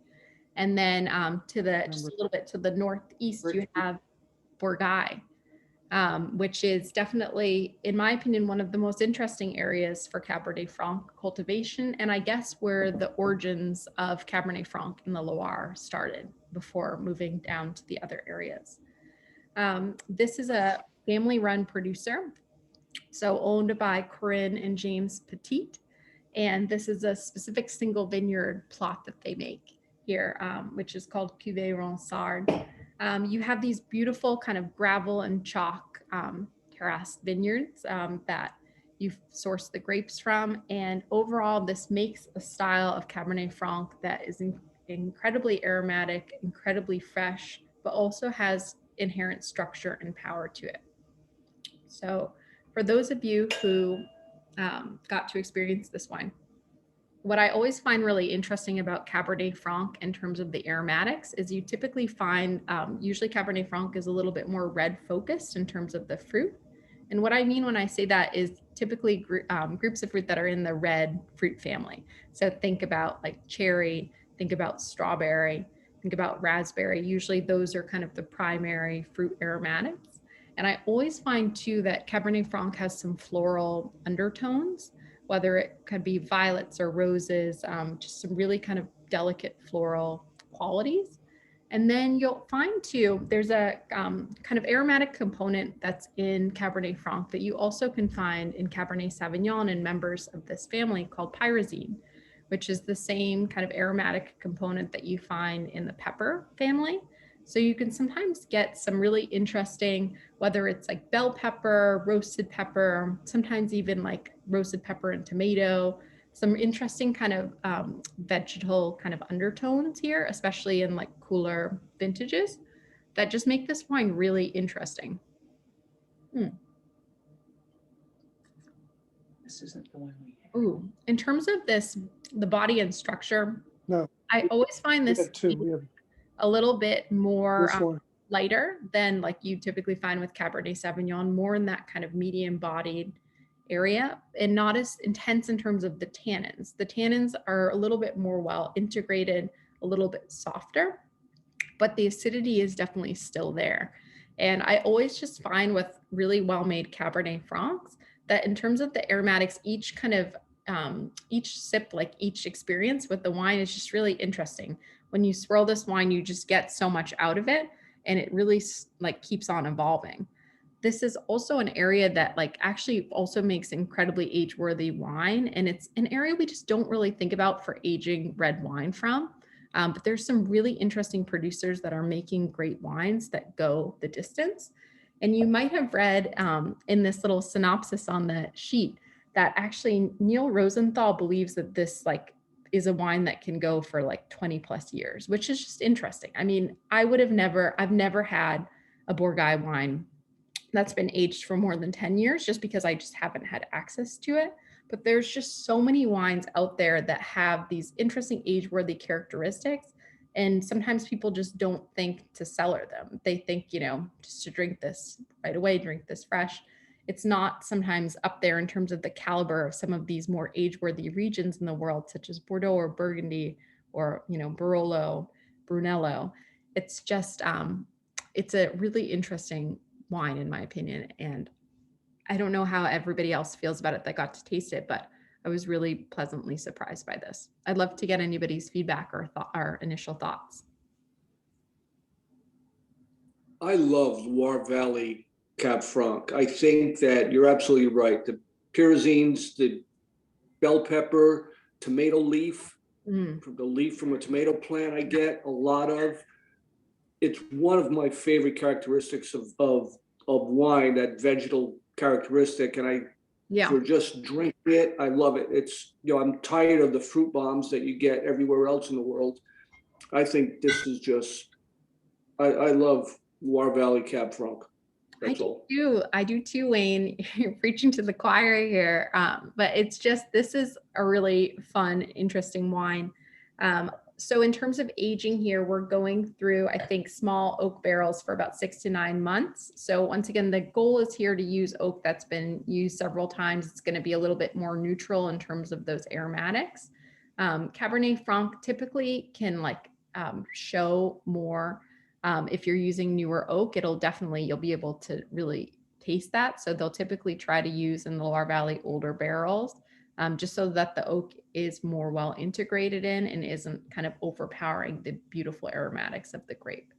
And then just a little bit to the northeast, you have Bourgaille, which is definitely, in my opinion, one of the most interesting areas for Cabernet Franc cultivation. And I guess where the origins of Cabernet Franc in the Loire started before moving down to the other areas. This is a family-run producer, so owned by Corinne and James Petit. And this is a specific single vineyard plot that they make here, which is called Cuvée Ronsard. You have these beautiful kind of gravel and chalk terraced vineyards that you source the grapes from. And overall, this makes a style of Cabernet Franc that is incredibly aromatic, incredibly fresh, but also has inherent structure and power to it. So for those of you who got to experience this wine, what I always find really interesting about Cabernet Franc in terms of the aromatics is you typically find, usually Cabernet Franc is a little bit more red focused in terms of the fruit. And what I mean when I say that is typically groups of fruit that are in the red fruit family. So think about like cherry, think about strawberry, think about raspberry. Usually those are kind of the primary fruit aromatics. And I always find too that Cabernet Franc has some floral undertones, whether it could be violets or roses, just some really kind of delicate floral qualities. And then you'll find too, there's a kind of aromatic component that's in Cabernet Franc that you also can find in Cabernet Sauvignon and members of this family called pyrazine, which is the same kind of aromatic component that you find in the pepper family. So you can sometimes get some really interesting, whether it's like bell pepper, roasted pepper, sometimes even like roasted pepper and tomato, some interesting kind of vegetal kind of undertones here, especially in like cooler vintages that just make this wine really interesting. This isn't the one we had. Ooh, in terms of this, the body and structure, No, I always find we this have two. We have a little bit more this one. lighter than like you typically find with Cabernet Sauvignon, more in that kind of medium bodied area and not as intense in terms of the tannins. The tannins are a little bit more well integrated, a little bit softer, but the acidity is definitely still there. And I always just find with really well-made Cabernet Francs that in terms of the aromatics, each kind of each sip, like each experience with the wine is just really interesting. When you swirl this wine, you just get so much out of it and it really like keeps on evolving. This is also an area that like actually also makes incredibly age-worthy wine. And it's an area we just don't really think about for aging red wine from. But there's some really interesting producers that are making great wines that go the distance. And you might have read in this little synopsis on the sheet that actually Neil Rosenthal believes that this like is a wine that can go for like 20 plus years, which is just interesting. I mean, I've never had a Bourgogne wine that's been aged for more than 10 years just because I just haven't had access to it. But there's just so many wines out there that have these interesting age-worthy characteristics. And sometimes people just don't think to cellar them. They think, you know, just to drink this right away, drink this fresh. It's not sometimes up there in terms of the caliber of some of these more age-worthy regions in the world, such as Bordeaux or Burgundy or, you know, Barolo, Brunello. It's just, it's a really interesting wine in my opinion. And I don't know how everybody else feels about it that got to taste it, but I was really pleasantly surprised by this. I'd love to get anybody's feedback or initial thoughts. I love Loire Valley Cab Franc. I think that you're absolutely right. The pyrazines, the bell pepper, tomato leaf, the leaf from a tomato plant I get a lot of. It's one of my favorite characteristics of wine, that vegetal characteristic. And for just drinking it, I love it. It's, you know, I'm tired of the fruit bombs that you get everywhere else in the world. I think this is just, I love Loire Valley Cab Franc. That's all. I do too, Wayne. You're preaching to the choir here. But it's just, this is a really fun, interesting wine. So in terms of aging here, we're going through, I think, small oak barrels for about 6 to 9 months. So once again, the goal is here to use oak that's been used several times. It's going to be a little bit more neutral in terms of those aromatics. Cabernet Franc typically can like show more. If you're using newer oak, you'll be able to really taste that. So they'll typically try to use in the Loire Valley older barrels. Just so that the oak is more well integrated in and isn't kind of overpowering the beautiful aromatics of the grape.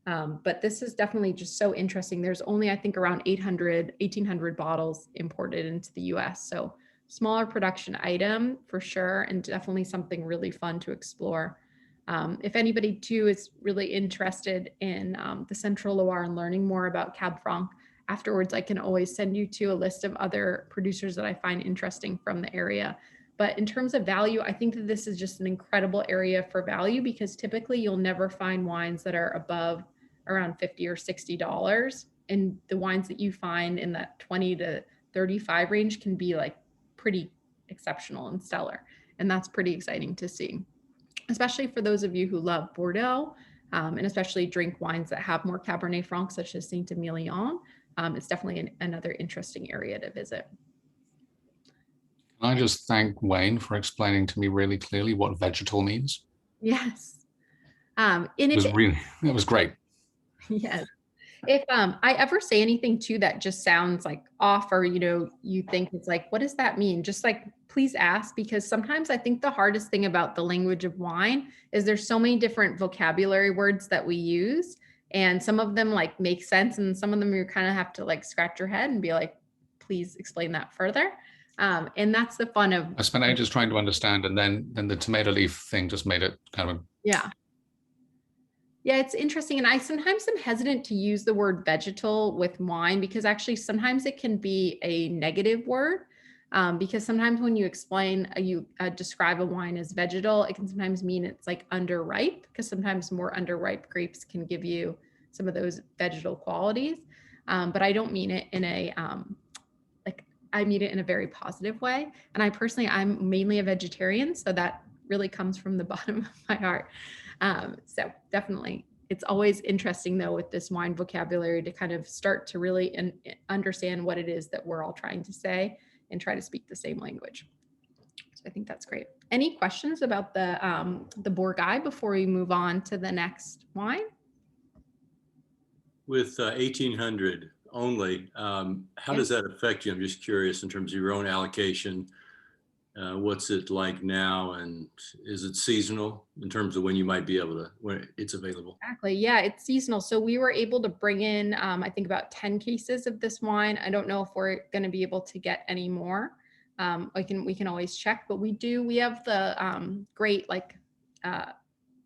But this is definitely just so interesting. There's only, I think, around 1,800 bottles imported into the US. So smaller production item for sure, and definitely something really fun to explore. If anybody too is really interested in the Central Loire and learning more about Cab Franc, afterwards, I can always send you to a list of other producers that I find interesting from the area. But in terms of value, I think that this is just an incredible area for value, because typically you'll never find wines that are above around $50 or $60. And the wines that you find in that 20 to 35 range can be like pretty exceptional and stellar. And that's pretty exciting to see, especially for those of you who love Bordeaux, and especially drink wines that have more Cabernet Franc, such as Saint-Emilion. It's definitely another interesting area to visit. Can I just thank Wayne for explaining to me really clearly what vegetal means? Yes. It was great. Yes. If I ever say anything too that just sounds like off, or you think it's like, what does that mean? Just like, please ask, because sometimes I think the hardest thing about the language of wine is there's so many different vocabulary words that we use, and some of them like make sense, and some of them you kind of have to like scratch your head and be like, please explain that further. And that's the fun of. I spent ages trying to understand, and then the tomato leaf thing just made it kind of. Yeah. Yeah, it's interesting. And I sometimes am hesitant to use the word vegetal with wine, because actually sometimes it can be a negative word. Because sometimes when you explain, you describe a wine as vegetal, it can sometimes mean it's like underripe, because sometimes more underripe grapes can give you some of those vegetal qualities. But I don't mean it in a, I mean it in a very positive way. And I'm mainly a vegetarian, so that really comes from the bottom of my heart. So definitely, it's always interesting though with this wine vocabulary to kind of start to really understand what it is that we're all trying to say and try to speak the same language. So I think that's great. Any questions about the Bourgogne before we move on to the next wine? With 1800 only, how does that affect you? I'm just curious in terms of your own allocation. What's it like now, and is it seasonal in terms of when you might be able to, when it's available? Exactly. Yeah, it's seasonal. So we were able to bring in, I think about 10 cases of this wine. I don't know if we're going to be able to get any more. We can always check, but we have the great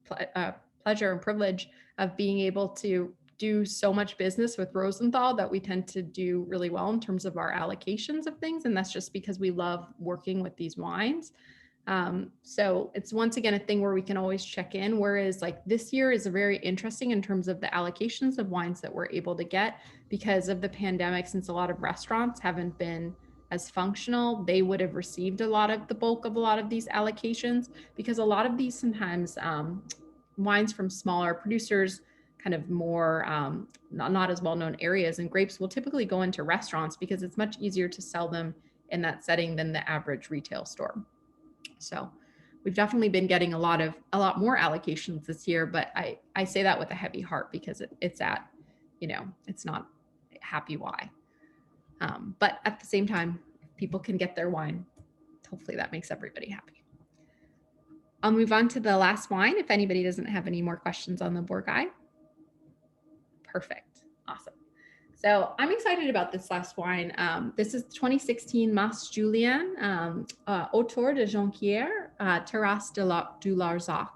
pleasure and privilege of being able to do so much business with Rosenthal that we tend to do really well in terms of our allocations of things. And that's just because we love working with these wines. So it's once again a thing where we can always check in, whereas like this year is very interesting in terms of the allocations of wines that we're able to get because of the pandemic. Since a lot of restaurants haven't been as functional, they would have received a lot of the bulk of a lot of these allocations, because a lot of these sometimes wines from smaller producers, kind of more not as well-known areas, and grapes will typically go into restaurants because it's much easier to sell them in that setting than the average retail store. So we've definitely been getting a lot more allocations this year, but I say that with a heavy heart because it's at, it's not happy why. But at the same time, people can get their wine. Hopefully that makes everybody happy. I'll move on to the last wine if anybody doesn't have any more questions on the Bourgogne. Perfect. Awesome. So I'm excited about this last wine. This is 2016 Mas Julien, Autour de Jonquière, Terrasse du Larzac,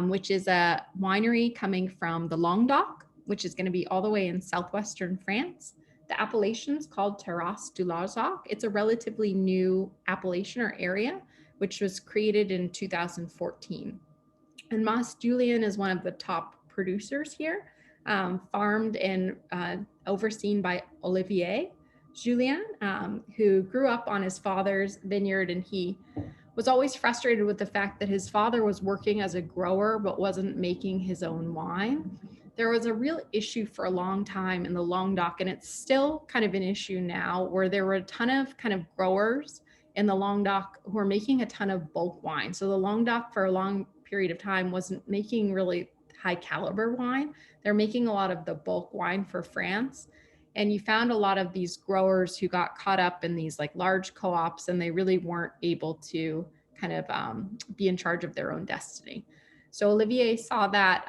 which is a winery coming from the Languedoc, which is going to be all the way in southwestern France. The appellation is called Terrasse du Larzac. It's a relatively new appellation or area, which was created in 2014. And Mas Julien is one of the top producers here. Farmed and overseen by Olivier Julien, who grew up on his father's vineyard, and he was always frustrated with the fact that his father was working as a grower but wasn't making his own wine. There was a real issue for a long time in the Languedoc, and it's still kind of an issue now, where there were a ton of kind of growers in the Languedoc who are making a ton of bulk wine. So the Languedoc for a long period of time wasn't making really high caliber wine. They're making a lot of the bulk wine for France. And you found a lot of these growers who got caught up in these like large co-ops, and they really weren't able to kind of be in charge of their own destiny. So Olivier saw that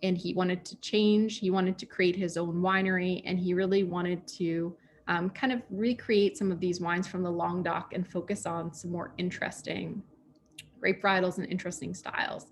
and he wanted to change. He wanted to create his own winery, and he really wanted to kind of recreate some of these wines from the Languedoc and focus on some more interesting grape varietals and interesting styles.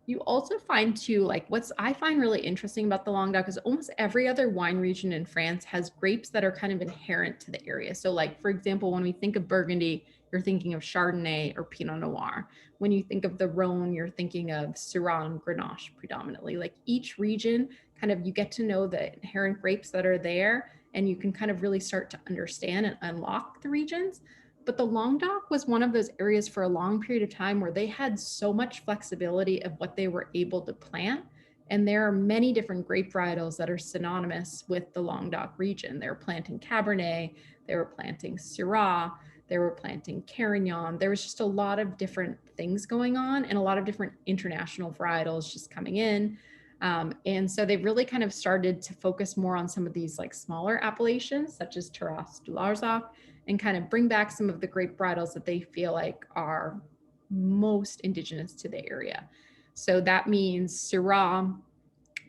You also find too, like what's I find really interesting about the Languedoc is almost every other wine region in France has grapes that are kind of inherent to the area. So like, for example, when we think of Burgundy, you're thinking of Chardonnay or Pinot Noir. When you think of the Rhone, you're thinking of Syrah and Grenache predominantly. Like each region, kind of you get to know the inherent grapes that are there, and you can kind of really start to understand and unlock the regions. But the Languedoc was one of those areas for a long period of time where they had so much flexibility of what they were able to plant. And there are many different grape varietals that are synonymous with the Languedoc region. They were planting Cabernet, they were planting Syrah, they were planting Carignan. There was just a lot of different things going on and a lot of different international varietals just coming in. And so they've really kind of started to focus more on some of these like smaller appellations, such as Terrasse du Larzac, and kind of bring back some of the grape varietals that they feel like are most indigenous to the area. So that means Syrah,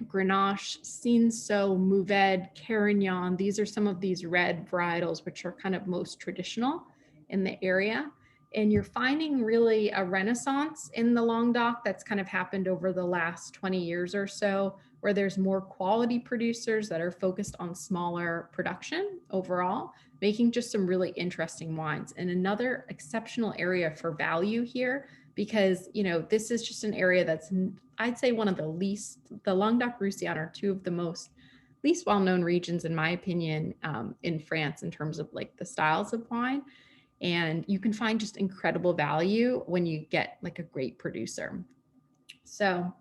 Grenache, Cinsault, Mourvèdre, Carignan. These are some of these red varietals, which are kind of most traditional in the area. And you're finding really a renaissance in the Languedoc that's kind of happened over the last 20 years or so, where there's more quality producers that are focused on smaller production overall, making just some really interesting wines. And another exceptional area for value here, because, you know, this is just an area that's, I'd say one of the least, the Languedoc-Roussillon are two of the most least well-known regions, in my opinion, in France in terms of like the styles of wine. And you can find just incredible value when you get like a great producer. So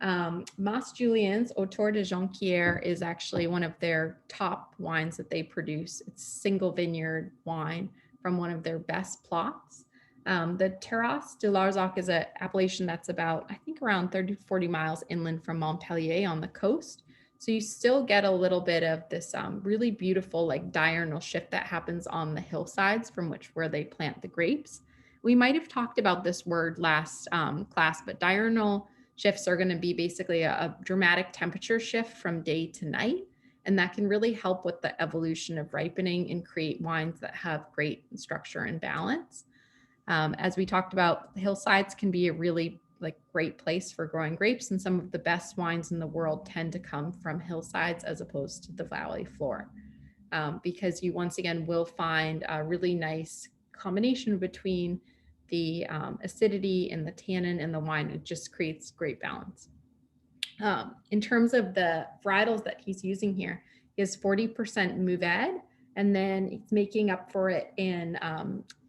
Mas Julien's Autour de Jonquière is actually one of their top wines that they produce. It's single vineyard wine from one of their best plots. The Terrasse du Larzac is an appellation that's about, I think, around 30 to 40 miles inland from Montpellier on the coast. So you still get a little bit of this really beautiful like diurnal shift that happens on the hillsides from where they plant the grapes. We might have talked about this word last class, but diurnal shifts are going to be basically a dramatic temperature shift from day to night. And that can really help with the evolution of ripening and create wines that have great structure and balance. As we talked about, the hillsides can be a really like great place for growing grapes, and some of the best wines in the world tend to come from hillsides as opposed to the valley floor, because you once again will find a really nice combination between the acidity and the tannin and the wine. It just creates great balance. In terms of the varietals that he's using here, he has 40% Mourvèdre, and then it's making up for it in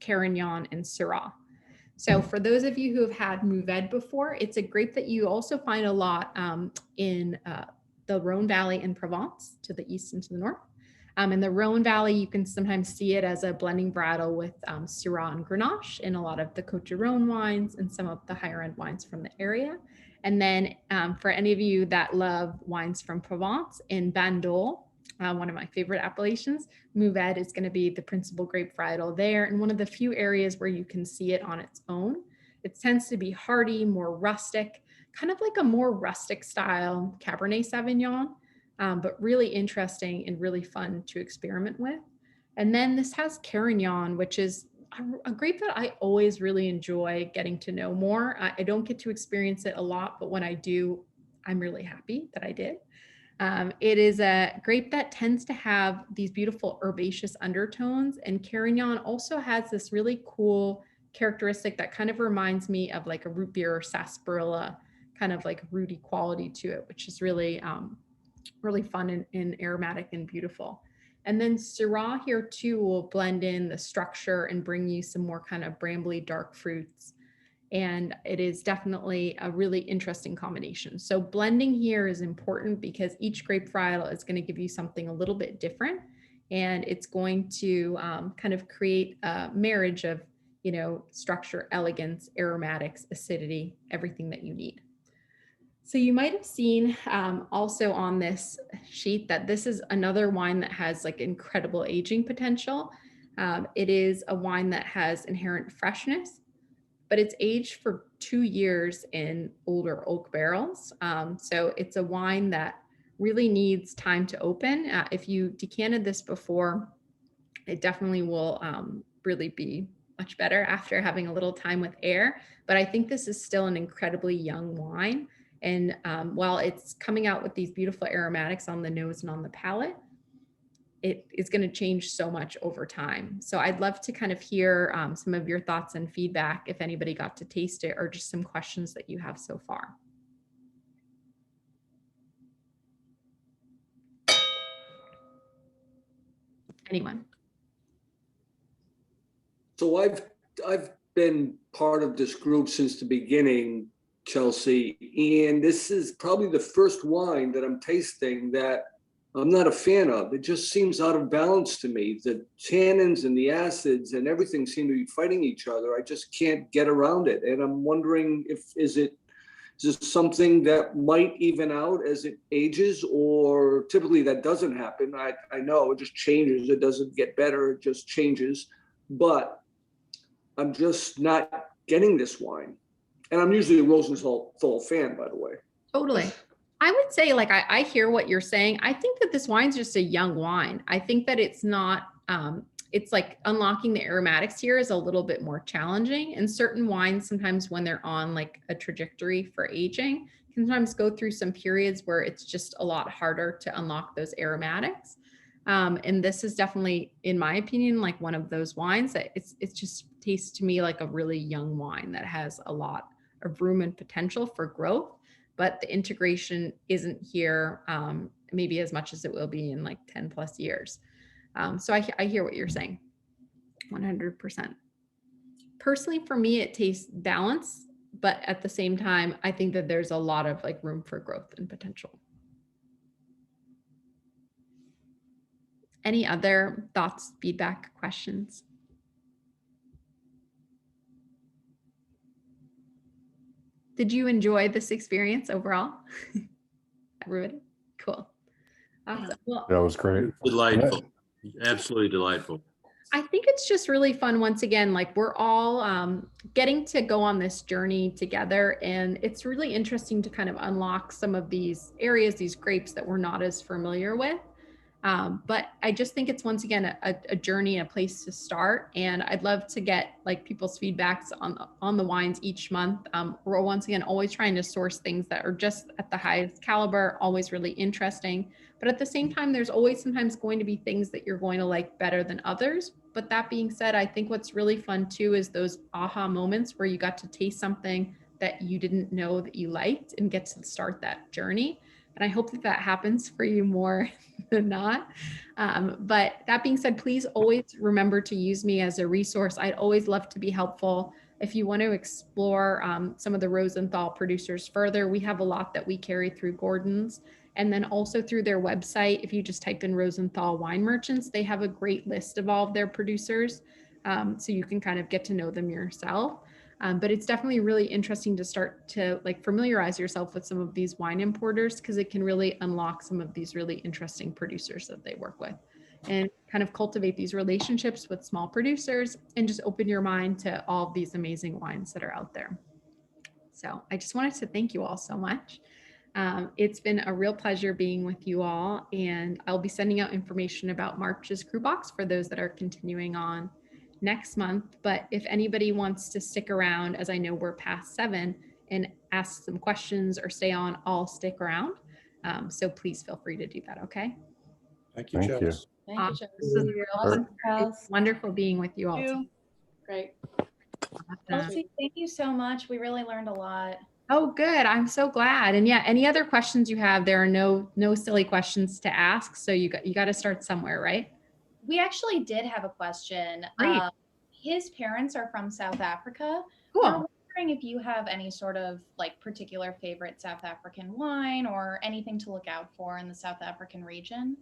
Carignan and Syrah. So for those of you who have had Mourvèdre before, it's a grape that you also find a lot in the Rhone Valley in Provence, to the east and to the north. In the Rhone Valley, you can sometimes see it as a blending varietal with Syrah and Grenache in a lot of the Côte du Rhône wines and some of the higher end wines from the area. And then for any of you that love wines from Provence, in Bandol, one of my favorite appellations, Mourvèdre is going to be the principal grape varietal there, and one of the few areas where you can see it on its own. It tends to be hardy, more rustic, kind of like a more rustic style Cabernet Sauvignon, but really interesting and really fun to experiment with. And then this has Carignan, which is a grape that I always really enjoy getting to know more. I don't get to experience it a lot, but when I do, I'm really happy that I did. It is a grape that tends to have these beautiful herbaceous undertones, and Carignan also has this really cool characteristic that kind of reminds me of like a root beer or sarsaparilla, kind of like rooty quality to it, which is really, really fun and aromatic and beautiful. And then Syrah here too will blend in the structure and bring you some more kind of brambly dark fruits. And it is definitely a really interesting combination. So blending here is important because each grape varietal is going to give you something a little bit different, and it's going to kind of create a marriage of, you know, structure, elegance, aromatics, acidity, everything that you need. So you might have seen also on this sheet that this is another wine that has like incredible aging potential. It is a wine that has inherent freshness, but it's aged for 2 years in older oak barrels. So it's a wine that really needs time to open. If you decanted this before, it definitely will really be much better after having a little time with air. But I think this is still an incredibly young wine. And while it's coming out with these beautiful aromatics on the nose and on the palate, it is going to change so much over time. So I'd love to kind of hear some of your thoughts and feedback if anybody got to taste it, or just some questions that you have so far. Anyone? So I've been part of this group since the beginning, Chelsea, and this is probably the first wine that I'm tasting that I'm not a fan of. It just seems out of balance to me. The tannins and the acids and everything seem to be fighting each other. I just can't get around it. And I'm wondering is it something that might even out as it ages, or typically that doesn't happen. I know it just changes. It doesn't get better, it just changes. But I'm just not getting this wine. And I'm usually a Rosenthal fan, by the way. Totally. I would say, like, I hear what you're saying. I think that this wine's just a young wine. I think that it's not, it's like unlocking the aromatics here is a little bit more challenging. And certain wines, sometimes when they're on like a trajectory for aging, can sometimes go through some periods where it's just a lot harder to unlock those aromatics. And this is definitely, in my opinion, like one of those wines that it's just tastes to me like a really young wine that has a lot of room and potential for growth, but the integration isn't here maybe as much as it will be in like 10 plus years. So I hear what you're saying, 100%. Personally, for me, it tastes balanced, but at the same time, I think that there's a lot of like room for growth and potential. Any other thoughts, feedback, questions? Did you enjoy this experience overall? Everybody? Cool. Awesome. Well, That was great. Delightful. Absolutely delightful. I think it's just really fun. Once again, like we're all getting to go on this journey together, and it's really interesting to kind of unlock some of these areas, these grapes that we're not as familiar with. But I just think it's once again a journey, a place to start. And I'd love to get like people's feedbacks on the wines each month. We're once again always trying to source things that are just at the highest caliber, always really interesting. But at the same time, there's always sometimes going to be things that you're going to like better than others. But that being said, I think what's really fun too is those aha moments where you got to taste something that you didn't know that you liked and get to start that journey. And I hope that that happens for you more than not. But that being said, please always remember to use me as a resource. I'd always love to be helpful. If you want to explore some of the Rosenthal producers further, we have a lot that we carry through Gordon's. And then also through their website, if you just type in Rosenthal Wine Merchants, they have a great list of all of their producers. So you can kind of get to know them yourself. But it's definitely really interesting to start to like familiarize yourself with some of these wine importers, because it can really unlock some of these really interesting producers that they work with, and kind of cultivate these relationships with small producers and just open your mind to all of these amazing wines that are out there. So I just wanted to thank you all so much. It's been a real pleasure being with you all, and I'll be sending out information about March's CruBox for those that are continuing on next month. But if anybody wants to stick around, as I know we're past 7, and ask some questions or stay on, I'll stick around. So please feel free to do that. Okay. Thank you, Thank you. Chelsea. Thank you, Awesome. Awesome. It's wonderful being with you all. Great. Chelsea, thank you so much. We really learned a lot. Oh, good. I'm so glad. And yeah, any other questions you have, there are no silly questions to ask. So you got to start somewhere, right? We actually did have a question. Great. His parents are from South Africa. Cool. We're wondering if you have any sort of like particular favorite South African wine or anything to look out for in the South African region.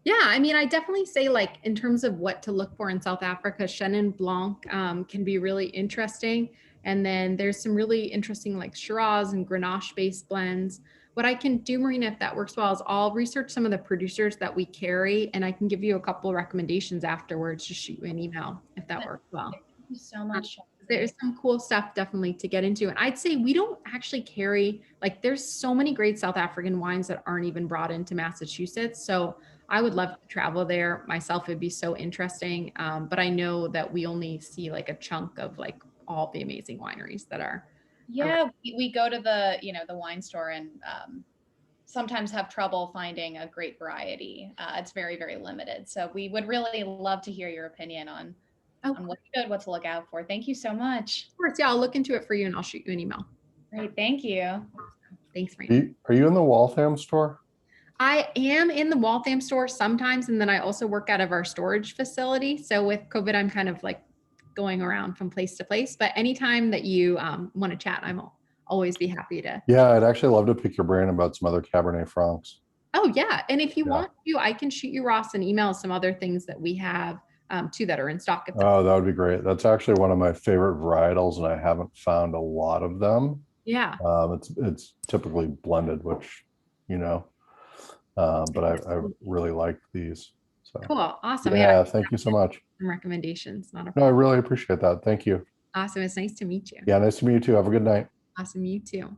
Yeah, I mean, I definitely say like in terms of what to look for in South Africa, Chenin Blanc can be really interesting. And then there's some really interesting like Shiraz and Grenache based blends. What I can do, Marina, if that works well, is I'll research some of the producers that we carry, and I can give you a couple of recommendations afterwards. Just shoot you an email if that works well. Thank you so much, Chelsea. there's some cool stuff definitely to get into. And I'd say we don't actually carry, like, there's so many great South African wines that aren't even brought into Massachusetts. So I would love to travel there myself. It'd be so interesting. But I know that we only see like a chunk of like all the amazing wineries that are. Yeah, we go to the, the wine store and sometimes have trouble finding a great variety. It's very, very limited. So we would really love to hear your opinion on what's good, what to look out for. Thank you so much. Of course, yeah, I'll look into it for you and I'll shoot you an email. Great, thank you. Thanks, Raina. Are you in the Waltham store? I am in the Waltham store sometimes, and then I also work out of our storage facility. So with COVID, I'm kind of like going around from place to place. But anytime that you want to chat, I'm always be happy to. Yeah, I'd actually love to pick your brain about some other Cabernet Francs. Oh yeah, and if you Yeah. want to, I can shoot you, Ross, an email some other things that we have too that are in stock. At the Oh, that would be great. That's actually one of my favorite varietals, and I haven't found a lot of them. Yeah. It's typically blended, which, but I really like these. So Cool. Awesome. yeah, thank you so much. Some recommendations. Not a No, I problem. really appreciate that. Thank you. Awesome. It's nice to meet you. Yeah, nice to meet you too. Have a good night. Awesome. You too.